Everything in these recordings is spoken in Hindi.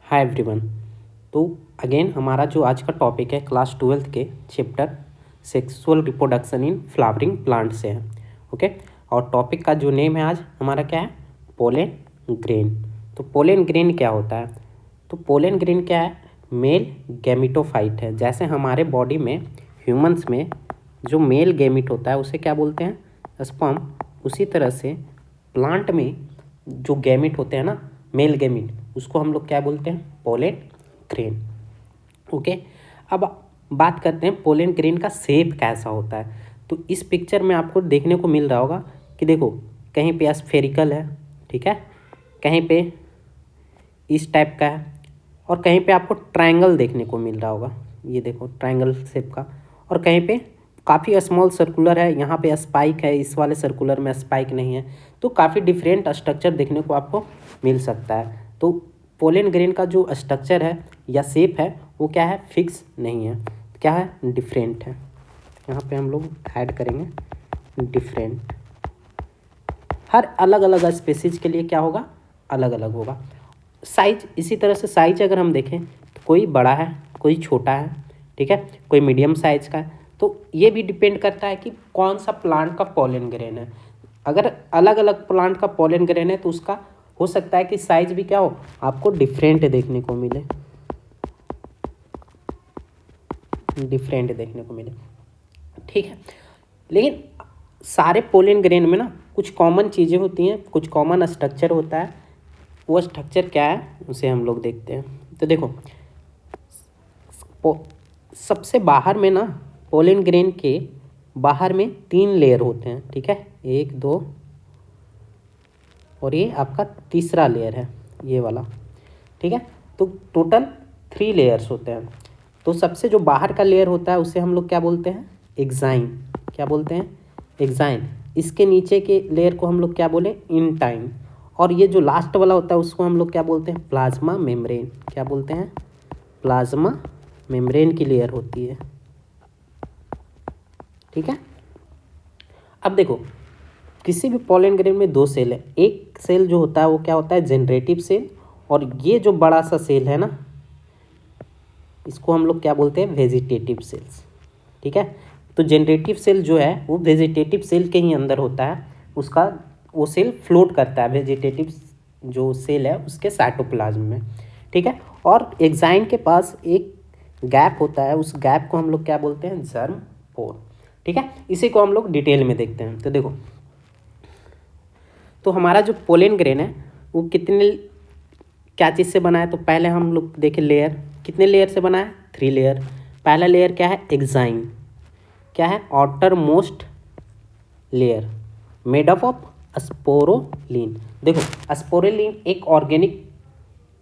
Hi everyone. तो अगेन हमारा जो आज का टॉपिक है क्लास 12th के chapter sexual reproduction in flowering plant से है। ओके, और टॉपिक का जो नेम है आज हमारा क्या है? Pollen grain. तो पोलन ग्रेन क्या होता है? तो पोलन ग्रेन क्या है? मेल गैमिटोफाइट है। जैसे हमारे बॉडी में ह्यूमंस में जो मेल गैमिट होता है उसे क्या बोलते हैं? स्पर्म। उसी तरह से प्लांट में जो गैमिट होते हैं ना, मेल गैमिट, उसको हम लोग क्या बोलते हैं? Pollen grain. ओके, अब बात करते हैं पोलन ग्रेन का शेप कैसा होता है। तो इस पिक्चर में आपको देखने को मिल रहा होगा कि देखो, कहीं पे स्फेरिकल है, ठीक है, कहीं पे इस टाइप का है, और कहीं पे आपको ट्रायंगल देखने को मिल रहा होगा। ये देखो ट्रायंगल शेप का, और कहीं पे काफ़ी स्मॉल सर्कुलर है, यहाँ पे स्पाइक है, इस वाले सर्कुलर में स्पाइक नहीं है। तो काफ़ी डिफरेंट स्ट्रक्चर देखने को आपको मिल सकता है। तो पोलन ग्रेन का जो स्ट्रक्चर है या शेप है वो क्या है? फिक्स नहीं है, क्या है? डिफरेंट है। यहाँ पे हम लोग ऐड करेंगे डिफरेंट। हर अलग अलग स्पेसीज के लिए क्या होगा? अलग अलग होगा। साइज इसी तरह से साइज अगर हम देखें तो कोई बड़ा है, कोई छोटा है, ठीक है, कोई मीडियम साइज का है। तो ये भी डिपेंड करता है कि कौन सा प्लांट का पोलन ग्रेन है। अगर अलग अलग प्लांट का पोलन ग्रेन है तो उसका हो सकता है कि साइज भी क्या हो, आपको डिफरेंट देखने को मिले, डिफरेंट देखने को मिले, ठीक है। लेकिन सारे पोलन ग्रेन में ना कुछ कॉमन चीज़ें होती हैं, कुछ कॉमन स्ट्रक्चर होता है। वो स्ट्रक्चर क्या है उसे हम लोग देखते हैं। तो देखो, सबसे बाहर में ना पोलन ग्रेन के बाहर में 3 लेयर होते हैं, ठीक है, 1 2 और ये आपका तीसरा लेयर है, ये वाला, ठीक है। तो टोटल 3 लेयर्स होते हैं। तो सबसे जो बाहर का लेयर होता है उसे हम लोग क्या बोलते हैं? एक्साइन। क्या बोलते हैं? एक्साइन। इसके नीचे के लेयर को हम लोग क्या बोले? इंटाइन। और ये जो लास्ट वाला होता है उसको हम लोग क्या बोलते हैं? Plasma membrane. क्या बोलते हैं? प्लाज्मा मेम्ब्रेन की लेयर होती है, ठीक है। अब देखो, किसी भी पोलन ग्रेन में 2 सेल है। एक सेल जो होता है वो क्या होता है? Generative cell. और ये जो बड़ा सा सेल है ना, इसको हम लोग क्या बोलते हैं? वेजिटेटिव सेल्स, ठीक है। तो जनरेटिव सेल जो है वो वेजिटेटिव सेल के ही अंदर होता है। उसका वो सेल फ्लोट करता है वेजिटेटिव जो सेल है उसके साइटोप्लाज्म में, ठीक है। और एक्साइन के पास एक गैप होता है, उस गैप को हम लोग क्या बोलते हैं? जर्म पोर, ठीक है। इसी को हम लोग डिटेल में देखते हैं। तो देखो, तो हमारा जो पोलन ग्रेन है वो कितने क्या चीज़ से बना है? तो पहले हम लोग देखें लेयर, कितने लेयर से बना है? 3 लेयर। पहला लेयर क्या है? एक्साइन। क्या है? Outermost layer made up of sporopollenin. देखो, स्पोरोलिन एक ऑर्गेनिक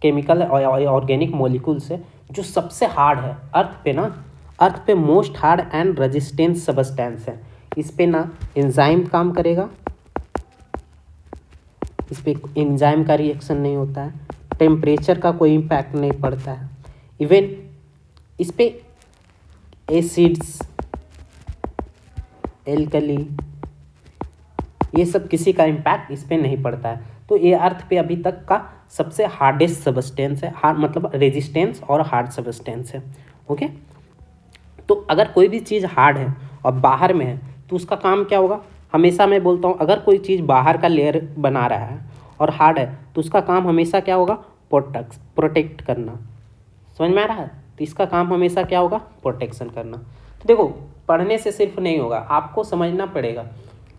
केमिकल ऑर्गेनिक मॉलिक्यूल्स है जो सबसे हार्ड है अर्थ पे ना, अर्थ पे most hard and resistance substance है। इस पे ना एंजाइम काम करेगा, इस पे एंजाइम का रिएक्शन नहीं होता है, टेम्परेचर का कोई इम्पैक्ट नहीं पड़ता है, इवन इस पे एसिड्स, एल्कली, ये सब किसी का इम्पैक्ट इस पे नहीं पड़ता है। तो ये अर्थ पे अभी तक का सबसे हार्डेस्ट सब्सटेंस है। हार्ड मतलब रेजिस्टेंस और हार्ड सब्सटेंस है, ओके। तो अगर कोई भी चीज़ हार्ड है और बाहर में है तो उसका काम क्या होगा? हमेशा मैं बोलता हूँ, अगर कोई चीज़ बाहर का लेयर बना रहा है और हार्ड है तो उसका काम हमेशा क्या होगा? प्रोटेक्ट करना। समझ में आ रहा है? तो इसका काम हमेशा क्या होगा? प्रोटेक्शन करना। तो देखो, पढ़ने से सिर्फ नहीं होगा, आपको समझना पड़ेगा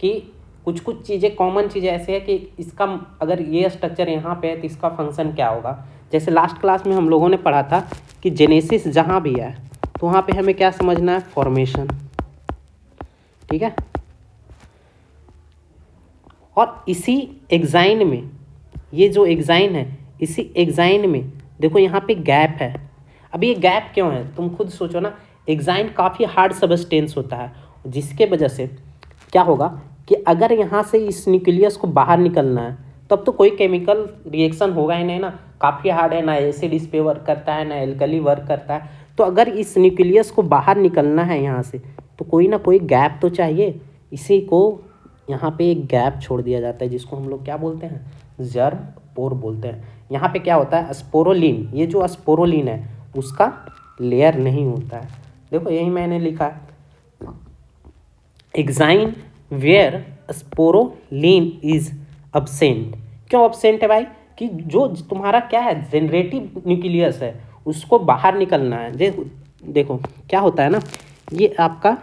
कि कुछ कुछ चीज़ें, कॉमन चीज़ें ऐसे है कि इसका अगर ये स्ट्रक्चर यहाँ पे है तो इसका फंक्शन क्या होगा। जैसे लास्ट क्लास में हम लोगों ने पढ़ा था कि जेनेसिस जहाँ भी है तो वहाँ पे हमें क्या समझना है? फॉर्मेशन, ठीक है। और इसी एक्साइन में, ये जो एक्साइन है, इसी एक्साइन में देखो यहाँ पे गैप है। अब ये गैप क्यों है? तुम खुद सोचो ना। एक्साइन काफ़ी हार्ड सब्सटेंस होता है, जिसके वजह से क्या होगा कि अगर यहाँ से इस न्यूक्लियस को बाहर निकलना है तब तो कोई केमिकल रिएक्शन होगा ही नहीं ना। काफ़ी हार्ड है, ना एसिड इस पे वर्क करता है, ना एल्कली वर्क करता है। तो अगर इस न्यूक्लियस को बाहर निकलना है यहाँ से तो कोई ना कोई गैप तो चाहिए। इसी को यहाँ पे एक गैप छोड़ दिया जाता है जिसको हम लोग क्या बोलते हैं? जर्म पोर बोलते हैं। यहाँ पे क्या होता है, स्पोरोलिन, ये जो स्पोरोलिन है उसका लेयर नहीं होता है। देखो यही मैंने लिखा है, एग्जाइन वेयर स्पोरोलिन इज अब्सेंट। क्यों अब्सेंट है भाई, कि जो तुम्हारा क्या है जनरेटिव न्यूक्लियस है उसको बाहर निकलना है। देखो क्या होता है ना, ये आपका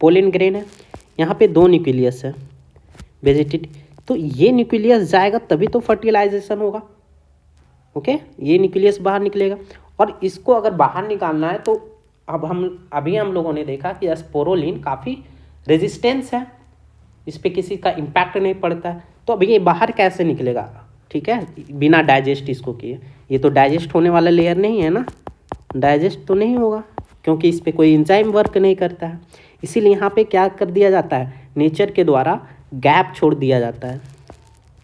पोलन ग्रेन है, यहाँ पे 2 न्यूक्लियस है वेजिटेटिव, तो ये न्यूक्लियस जाएगा तभी तो फर्टिलाइजेशन होगा। ओके, ये न्यूक्लियस बाहर निकलेगा, और इसको अगर बाहर निकालना है तो अभी हम लोगों ने देखा कि स्पोरोलिन काफ़ी रेजिस्टेंस है, इस पर किसी का इम्पैक्ट नहीं पड़ता है। तो अभी ये बाहर कैसे निकलेगा, ठीक है, बिना डाइजेस्ट इसको किए। ये तो डाइजेस्ट होने वाला लेयर नहीं है ना, डाइजेस्ट तो नहीं होगा क्योंकि इस पर कोई एंजाइम वर्क नहीं करता है। इसीलिए यहाँ पे क्या कर दिया जाता है, नेचर के द्वारा गैप छोड़ दिया जाता है,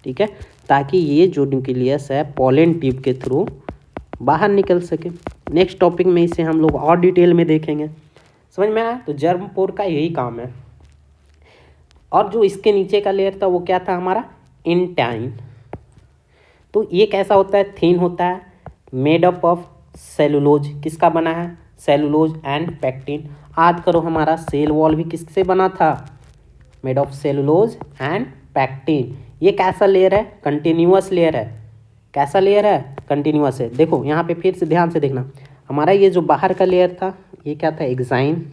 ठीक है, ताकि ये जो न्यूक्लियस है पोलन ट्यूब के थ्रू बाहर निकल सके। नेक्स्ट टॉपिक में इसे हम लोग और डिटेल में देखेंगे, समझ में आया। तो जर्म पोर का यही काम है। और जो इसके नीचे का लेयर था वो क्या था हमारा, इंटाइन। तो ये कैसा होता है, थिन होता है, मेड अप ऑफ सेलुलोज, किसका बना है, सेलुलोज एंड पैक्टिन। याद करो हमारा सेल वॉल भी किससे बना था, made of cellulose and pectin. ये कैसा लेयर है, कंटिन्यूअस लेयर है। कैसा लेयर है, कंटिन्यूअस है। देखो यहाँ पे फिर से ध्यान से देखना, हमारा ये जो बाहर का लेयर था ये क्या था, एक्साइन।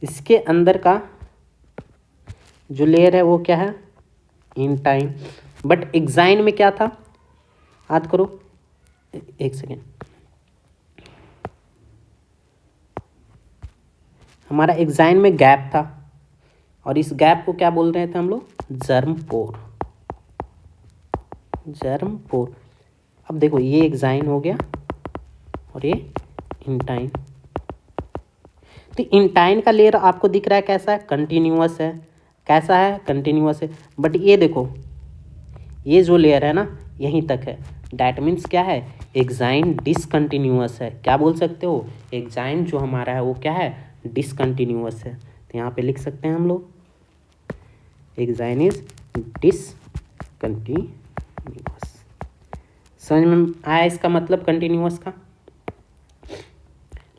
इसके अंदर का जो लेयर है वो क्या है, इंटाइन। बट एक्साइन में क्या था, याद करो, एक सेकेंड, हमारा एक्साइन में गैप था, और इस गैप को क्या बोल रहे थे हम लोग, जर्म पोर, जर्म पोर। अब देखो ये एक्साइन हो गया और ये इंटाइन। तो इंटाइन का लेयर आपको दिख रहा है कैसा है, कंटिन्यूअस है। कैसा है, कंटिन्यूअस है। बट ये देखो ये जो लेयर है ना यहीं तक है, डैट मीन्स क्या है, एक्साइन डिसकंटिन्यूअस है। क्या बोल सकते हो, एक्साइन जो हमारा है वो क्या है, डिसकंटिन्यूअस है। तो यहाँ पे लिख सकते हैं हम लोग, एक्साइन इज डिसकंटिन्यूअस। समझ में आया इसका मतलब कंटिन्यूअस का।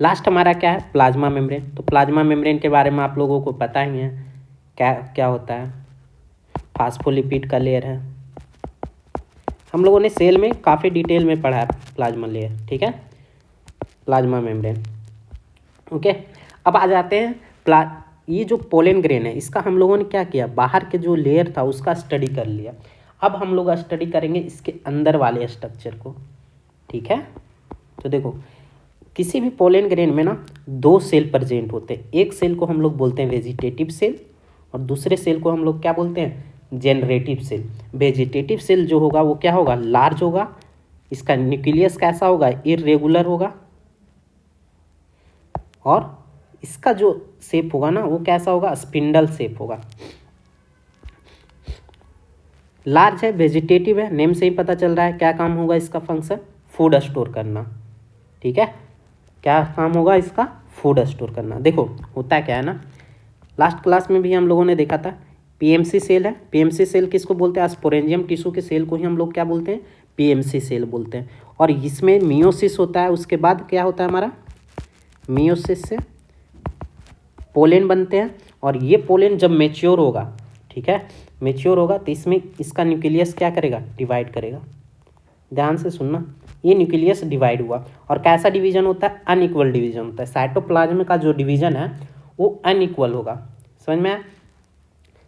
लास्ट हमारा क्या है, प्लाज्मा मेम्ब्रेन। तो प्लाज्मा मेम्ब्रेन के बारे में आप लोगों को पता ही है क्या क्या होता है, फास्फोलिपिड का लेयर है। हम लोगों ने सेल में काफ़ी डिटेल में पढ़ा है प्लाज्मा लेयर, ठीक है, प्लाज्मा मेम्ब्रेन। ओके, अब आ जाते हैं ये जो पोलन ग्रेन है इसका हम लोगों ने क्या किया, बाहर के जो लेयर था उसका स्टडी कर लिया। अब हम लोग स्टडी करेंगे इसके अंदर वाले स्ट्रक्चर को, ठीक है। तो देखो किसी भी पोलन ग्रेन में ना 2 सेल प्रेजेंट होते हैं। एक सेल को हम लोग बोलते हैं वेजिटेटिव सेल, और दूसरे सेल को हम लोग क्या बोलते हैं, जनरेटिव सेल। वेजिटेटिव सेल जो होगा वो क्या होगा, लार्ज होगा, इसका न्यूक्लियस कैसा होगा, इरेगुलर होगा, और इसका जो शेप होगा ना वो कैसा होगा, स्पिंडल शेप होगा। लार्ज है, वेजिटेटिव है, नेम से ही पता चल रहा है क्या काम होगा इसका, फंक्शन फूड स्टोर करना, ठीक है। क्या काम होगा इसका, फूड स्टोर करना। देखो होता क्या है ना, लास्ट क्लास में भी हम लोगों ने देखा था, पीएमसी सेल है। पीएमसी सेल किसको बोलते हैं, स्पोरेंजियम टिश्यू के सेल को ही हम लोग क्या बोलते हैं, पीएमसी सेल बोलते हैं। और इसमें मियोसिस होता है, उसके बाद क्या होता है हमारा, मियोसिस से पोलन बनते हैं, और ये पोलन जब मेच्योर होगा, ठीक है, मेच्योर होगा तो इसमें इसका न्यूक्लियस क्या करेगा, डिवाइड करेगा। ध्यान से सुनना, ये न्यूक्लियस डिवाइड हुआ, और कैसा डिवीजन होता है, अनइक्वल डिवीजन होता है। साइटोप्लाज्म का जो डिवीजन है वो अनइक्वल होगा, समझ में आया।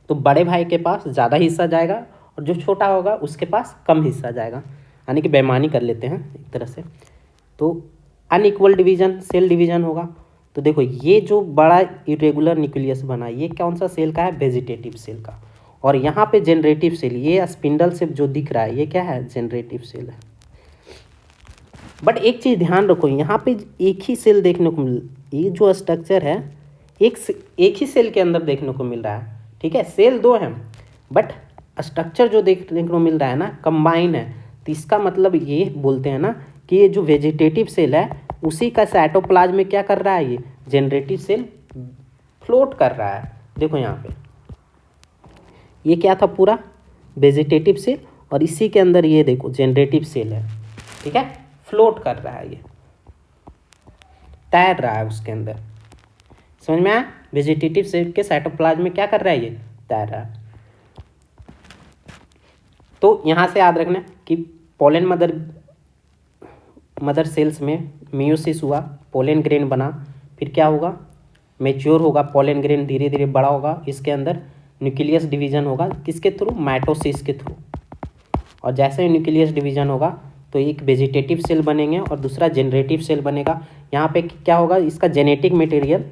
तो बड़े भाई के पास ज़्यादा हिस्सा जाएगा और जो छोटा होगा उसके पास कम हिस्सा जाएगा, यानी कि बेईमानी कर लेते हैं एक तरह से। तो अनइक्वल डिवीजन सेल डिवीजन होगा। तो देखो ये जो बड़ा इरेगुलर न्यूक्लियस बना ये कौन सा सेल का है, वेजिटेटिव सेल का। और यहाँ पे जनरेटिव सेल, ये स्पिंडल से जो दिख रहा है ये क्या है, जनरेटिव सेल है। बट एक चीज़ ध्यान रखो, यहाँ पे एक ही सेल देखने को ये जो स्ट्रक्चर है एक ही सेल के अंदर देखने को मिल रहा है, ठीक है। सेल 2 हैं बट स्ट्रक्चर जो देखने को मिल रहा है ना कंबाइन है। तो इसका मतलब ये बोलते हैं ना कि ये जो वेजिटेटिव सेल है उसी का साइटोप्लाज्म में क्या कर रहा है, ये जनरेटिव सेल फ्लोट कर रहा है। देखो यहाँ पे ये क्या था, पूरा वेजिटेटिव सेल, और इसी के अंदर ये देखो जनरेटिव सेल है, ठीक है, फ्लोट कर रहा है, ये तैर रहा है उसके अंदर। समझ में आया? वेजिटेटिव सेल के साइटोप्लाज्म में क्या कर रहा है, ये तैर रहा है। तो यहाँ से याद रखना कि पोलन मदर सेल्स में मियोसिस हुआ, पोलन ग्रेन बना, फिर क्या होगा, मैच्योर होगा, पोलन ग्रेन धीरे धीरे बड़ा होगा, इसके अंदर न्यूक्लियस डिवीजन होगा, किसके थ्रू, माइटोसिस के थ्रू। और जैसे ही न्यूक्लियस डिवीजन होगा तो एक वेजिटेटिव सेल बनेंगे और दूसरा जनरेटिव सेल बनेगा। यहाँ पे क्या होगा, इसका जेनेटिक मटेरियल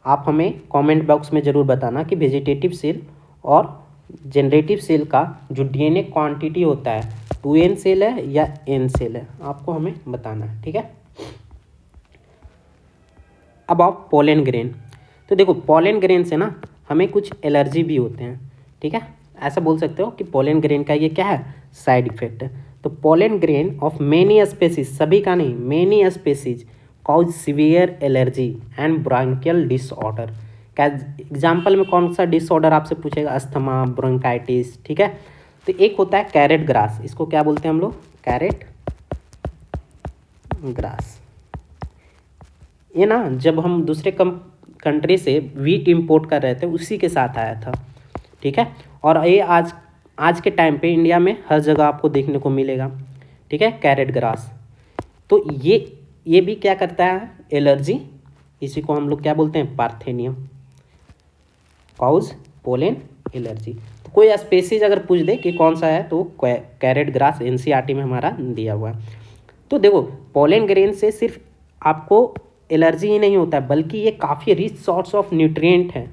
आप हमें कमेंट बॉक्स में ज़रूर बताना कि वेजिटेटिव सेल और जनरेटिव सेल का जो डीएनए क्वांटिटी होता है 2n सेल है या n सेल है, आपको हमें बताना है, ठीक है। अब आप पोलन ग्रेन, तो देखो पोलन ग्रेन से ना हमें कुछ एलर्जी भी होते हैं, ठीक है। ऐसा बोल सकते हो कि पोलन ग्रेन का ये क्या है, साइड इफेक्ट है। तो pollen grain of many species, सभी का नहीं, many species cause severe allergy and bronchial disorder. क्या एग्जाम्पल में कौन सा डिसऑर्डर आपसे पूछेगा, अस्थमा, ब्रोंकाइटिस, ठीक है। तो एक होता है कैरेट ग्रास, इसको क्या बोलते हैं हम लोग, कैरेट ग्रास। ये ना जब हम दूसरे कंट्री से वीट इंपोर्ट कर रहे थे उसी के साथ आया था, ठीक है। और ये आज के टाइम पे इंडिया में हर जगह आपको देखने को मिलेगा, ठीक है, कैरेट ग्रास। तो ये भी क्या करता है, एलर्जी, इसी को हम लोग क्या बोलते हैं, पार्थेनियम, कॉज पोलन एलर्जी। तो कोई स्पेसीज अगर पूछ दे कि कौन सा है तो कैरेट ग्रास एनसीईआरटी में हमारा दिया हुआ है। तो देखो पोलन ग्रेन से सिर्फ आपको एलर्जी ही नहीं होता है, बल्कि ये काफ़ी रिच सोर्स ऑफ न्यूट्रिएंट है,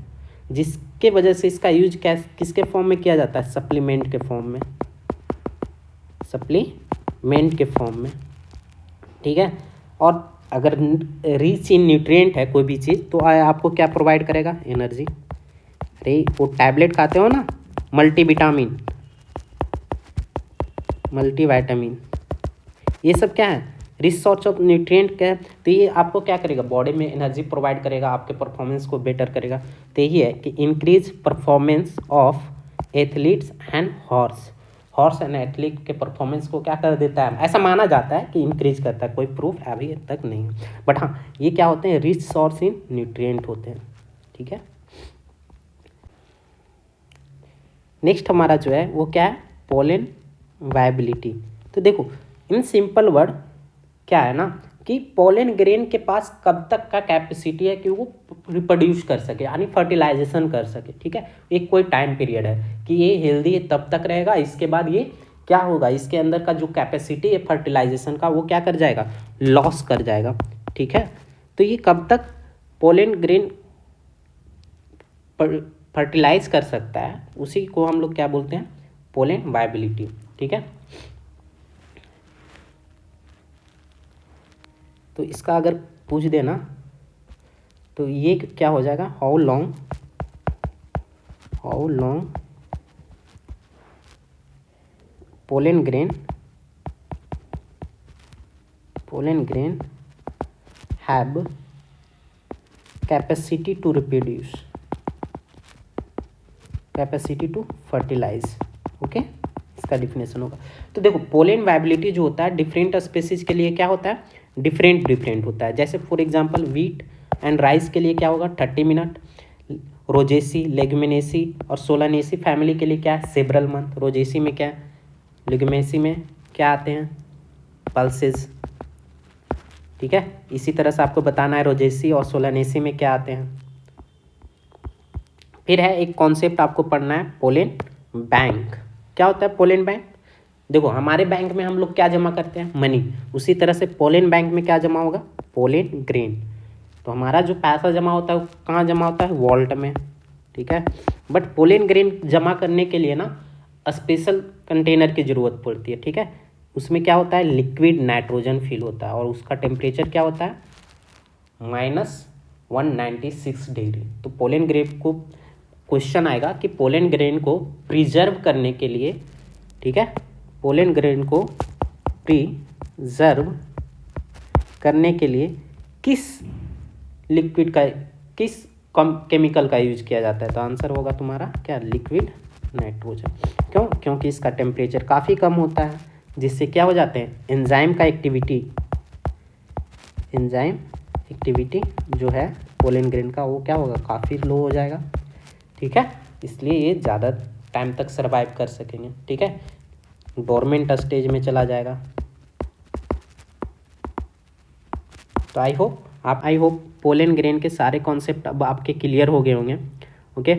जिसके वजह से इसका यूज किसके फॉर्म में किया जाता है, सप्लीमेंट के फॉर्म में, सप्लीमेंट के फॉर्म में, ठीक है। और अगर रिच इन न्यूट्रिएंट है कोई भी चीज़ तो आपको क्या प्रोवाइड करेगा, एनर्जी। अरे वो टैबलेट खाते हो ना, मल्टीविटामिन, मल्टीविटामिन, ये सब क्या है, रिच सोर्स ऑफ न्यूट्रिएंट का है। तो ये आपको क्या करेगा, बॉडी में एनर्जी प्रोवाइड करेगा, आपके परफॉर्मेंस को बेटर करेगा। तो यही है कि increase performance of athletes and horse and athlete के परफॉर्मेंस को क्या कर देता है, ऐसा माना जाता है कि इंक्रीज करता है, कोई प्रूफ अभी तक नहीं है, बट हाँ ये क्या होते हैं, रिच सोर्स इन न्यूट्रिएंट होते हैं, ठीक है। नेक्स्ट हमारा जो है वो क्या है, पोलन वायबिलिटी। तो देखो इन सिंपल वर्ड क्या है ना कि पोलन ग्रेन के पास कब तक का कैपेसिटी है कि वो रिप्रोड्यूस कर सके, यानी फर्टिलाइजेशन कर सके, ठीक है। एक कोई टाइम पीरियड है कि ये हेल्दी तब तक रहेगा, इसके बाद ये क्या होगा, इसके अंदर का जो कैपेसिटी है फर्टिलाइजेशन का वो क्या कर जाएगा, लॉस कर जाएगा, ठीक है। तो ये कब तक पोलन ग्रेन फर्टिलाइज कर सकता है, उसी को हम लोग क्या बोलते हैं, पोलन वायबिलिटी, ठीक है। तो इसका अगर पूछ देना तो ये क्या हो जाएगा, how long pollen grain have capacity to reproduce, capacity to fertilize, okay, इसका डिफिनेशन होगा। तो देखो पोलन वायबिलिटी जो होता है डिफरेंट स्पेसीज के लिए क्या होता है, डिफरेंट होता है। जैसे for example wheat and rice के लिए क्या होगा, 30 मिनट, रोजेसी, लेग्यूमिनेसी और सोलानेसी फैमिली के लिए क्या है, सेवरल मंथ। रोजेसी में क्या है, लेग्यूमिनेसी में क्या आते हैं, पल्सेस, ठीक है। इसी तरह से आपको बताना है रोजेसी और सोलानेसी में क्या आते हैं। फिर है एक कॉन्सेप्ट आपको पढ़ना है, पोलन बैंक। क्या होता है पोलन बैंक, देखो हमारे बैंक में हम लोग क्या जमा करते हैं, मनी, उसी तरह से पोलन बैंक में क्या जमा होगा, पोलन ग्रेन। तो हमारा जो पैसा जमा होता है वो कहाँ जमा होता है, वॉल्ट में, ठीक है। बट पोलन ग्रेन जमा करने के लिए ना स्पेशल कंटेनर की ज़रूरत पड़ती है, ठीक है। उसमें क्या होता है, लिक्विड नाइट्रोजन फिल होता है और उसका टेम्परेचर क्या होता है, -196 डिग्री। तो पोलन ग्रेन को क्वेश्चन आएगा कि पोलन ग्रेन को प्रिजर्व करने के लिए, ठीक है, पोलन ग्रेन को प्रिजर्व करने के लिए किस लिक्विड का, किस केमिकल का यूज किया जाता है। तो आंसर होगा तुम्हारा क्या, लिक्विड नाइट्रोजन। क्यों, क्योंकि इसका टेम्परेचर काफ़ी कम होता है, जिससे क्या हो जाते हैं एंजाइम एक्टिविटी जो है पोलन ग्रेन का वो क्या होगा काफ़ी लो हो जाएगा। ठीक है, इसलिए ये ज़्यादा टाइम तक सर्वाइव कर सकेंगे। ठीक है, डोरमेंट स्टेज में चला जाएगा। तो आई होप पोलन ग्रेन के सारे कॉन्सेप्ट अब आपके क्लियर हो गए होंगे। ओके,